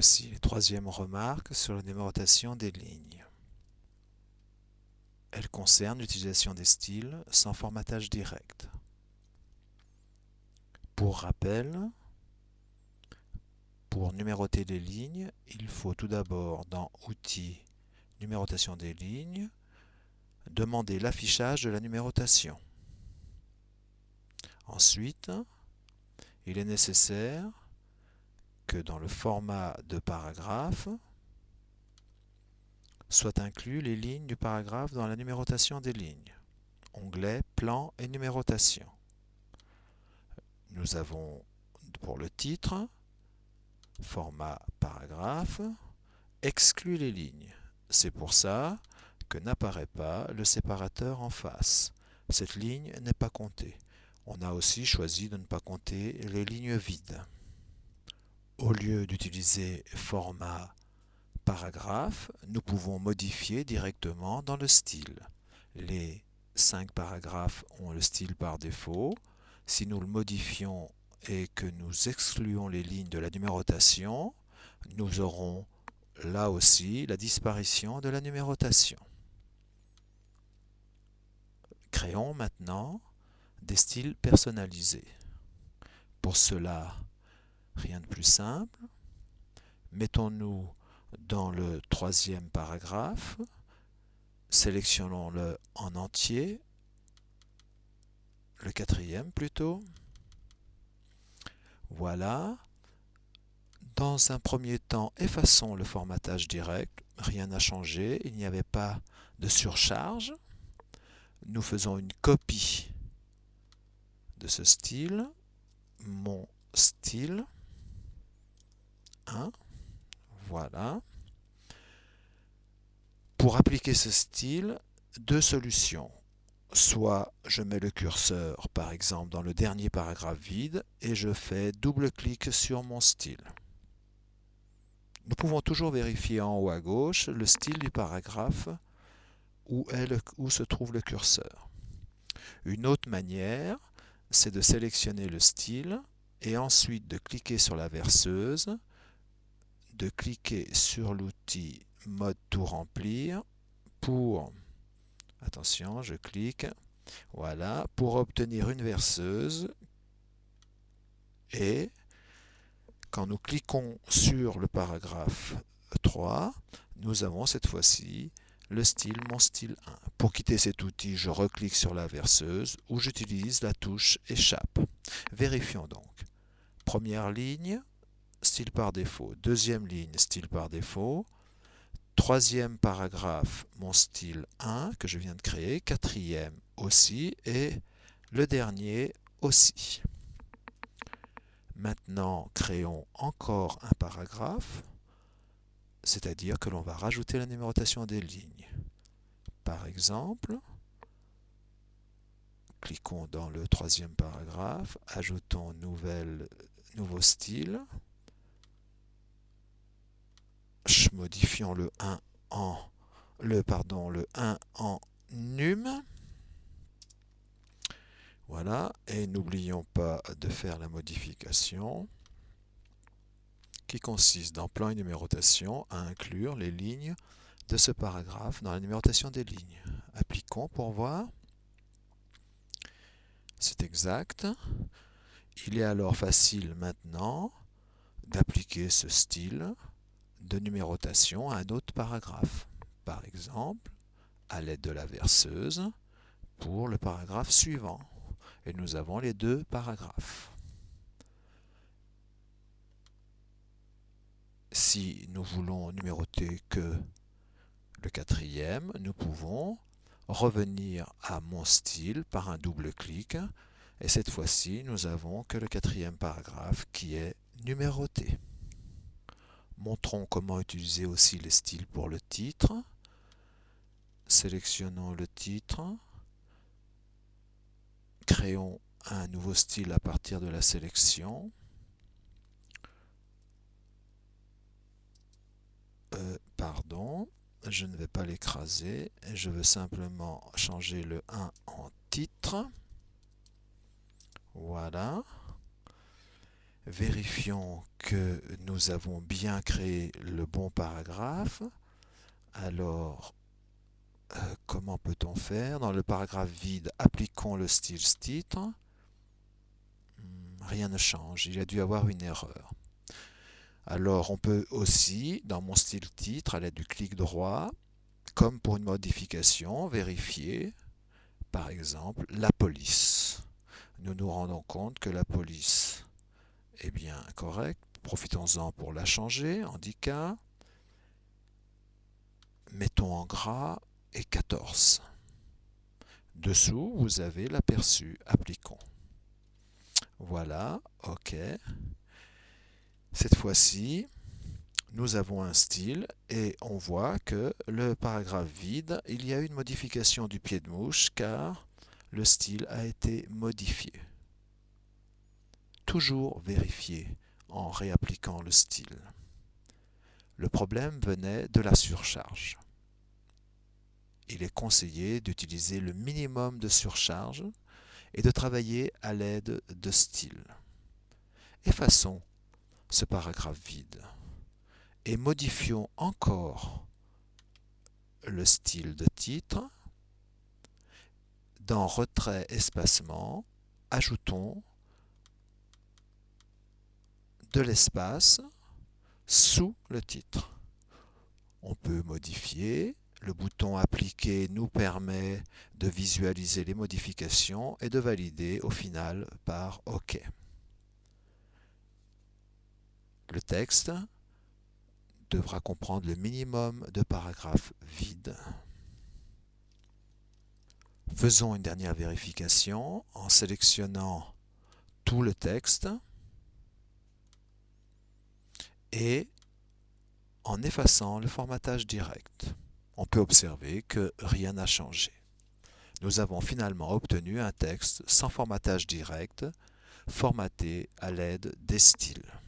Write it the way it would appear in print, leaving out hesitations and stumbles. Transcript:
Voici les troisièmes remarques sur la numérotation des lignes. Elles concernent l'utilisation des styles sans formatage direct. Pour rappel, pour numéroter les lignes, il faut tout d'abord dans Outils, numérotation des lignes, demander l'affichage de la numérotation. Ensuite, il est nécessaire que dans le format de paragraphe, soient inclus les lignes du paragraphe dans la numérotation des lignes. Onglet Plan et numérotation. Nous avons pour le titre, format paragraphe, exclut les lignes. C'est pour ça que n'apparaît pas le séparateur en face. Cette ligne n'est pas comptée. On a aussi choisi de ne pas compter les lignes vides. Au lieu d'utiliser format paragraphe, nous pouvons modifier directement dans le style. Les 5 paragraphes ont le style par défaut. Si nous le modifions et que nous excluons les lignes de la numérotation, nous aurons là aussi la disparition de la numérotation. Créons maintenant des styles personnalisés. Pour cela, rien de plus simple. Mettons-nous dans le troisième paragraphe, sélectionnons-le en entier, le quatrième plutôt. Voilà. Dans un premier temps, effaçons le formatage direct. Rien n'a changé, il n'y avait pas de surcharge. Nous faisons une copie de ce style. Mon style 1. Voilà. Pour appliquer ce style, deux solutions. Soit je mets le curseur, par exemple, dans le dernier paragraphe vide et je fais double-clic sur mon style. Nous pouvons toujours vérifier en haut à gauche le style du paragraphe où se trouve le curseur. Une autre manière, c'est de sélectionner le style et ensuite de cliquer sur la verseuse, de cliquer sur l'outil Mode tout remplir pour, attention, je clique, voilà, pour obtenir une verseuse et quand nous cliquons sur le paragraphe 3, nous avons cette fois-ci le style Mon style 1. Pour quitter cet outil, je reclique sur la verseuse ou j'utilise la touche Échappe. Vérifions donc. Première ligne, style par défaut. Deuxième ligne, style par défaut. Troisième paragraphe, mon style 1 que je viens de créer. Quatrième aussi. Et le dernier aussi. Maintenant, créons encore un paragraphe, c'est-à-dire que l'on va rajouter la numérotation des lignes. Par exemple, cliquons dans le troisième paragraphe, ajoutons nouveau style, modifions le 1 en num. Voilà, et n'oublions pas de faire la modification qui consiste dans plan et numérotation à inclure les lignes de ce paragraphe dans la numérotation des lignes. Appliquons pour voir. C'est exact. Il est alors facile maintenant d'appliquer ce style de numérotation à un autre paragraphe. Par exemple, à l'aide de la verseuse pour le paragraphe suivant. Et nous avons les deux paragraphes. Si nous voulons numéroter que le quatrième, nous pouvons revenir à mon style par un double clic. Et cette fois-ci, nous avons que le quatrième paragraphe qui est numéroté. Montrons comment utiliser aussi les styles pour le titre. Sélectionnons le titre. Créons un nouveau style à partir de la sélection. Pardon, je ne vais pas l'écraser. Je veux simplement changer le 1 en titre. Voilà. Vérifions que nous avons bien créé le bon paragraphe. Alors, comment peut-on faire? Dans le paragraphe vide, appliquons le style titre. Rien ne change, il a dû avoir une erreur. Alors, on peut aussi, dans mon style titre, à l'aide du clic droit, comme pour une modification, vérifier, par exemple, la police. Nous nous rendons compte que la police est bien correcte. Profitons-en pour la changer, handicap. Mettons en gras et 14. Dessous, vous avez l'aperçu. Appliquons. Voilà, OK. Cette fois-ci, nous avons un style et on voit que le paragraphe vide, il y a une modification du pied de mouche car le style a été modifié. Toujours vérifier en réappliquant le style. Le problème venait de la surcharge. Il est conseillé d'utiliser le minimum de surcharge et de travailler à l'aide de styles. Effaçons ce paragraphe vide et modifions encore le style de titre. Dans Retrait espacement, ajoutons de l'espace sous le titre. On peut modifier. Le bouton Appliquer nous permet de visualiser les modifications et de valider au final par OK. Le texte devra comprendre le minimum de paragraphes vides. Faisons une dernière vérification en sélectionnant tout le texte et en effaçant le formatage direct. On peut observer que rien n'a changé. Nous avons finalement obtenu un texte sans formatage direct, formaté à l'aide des styles.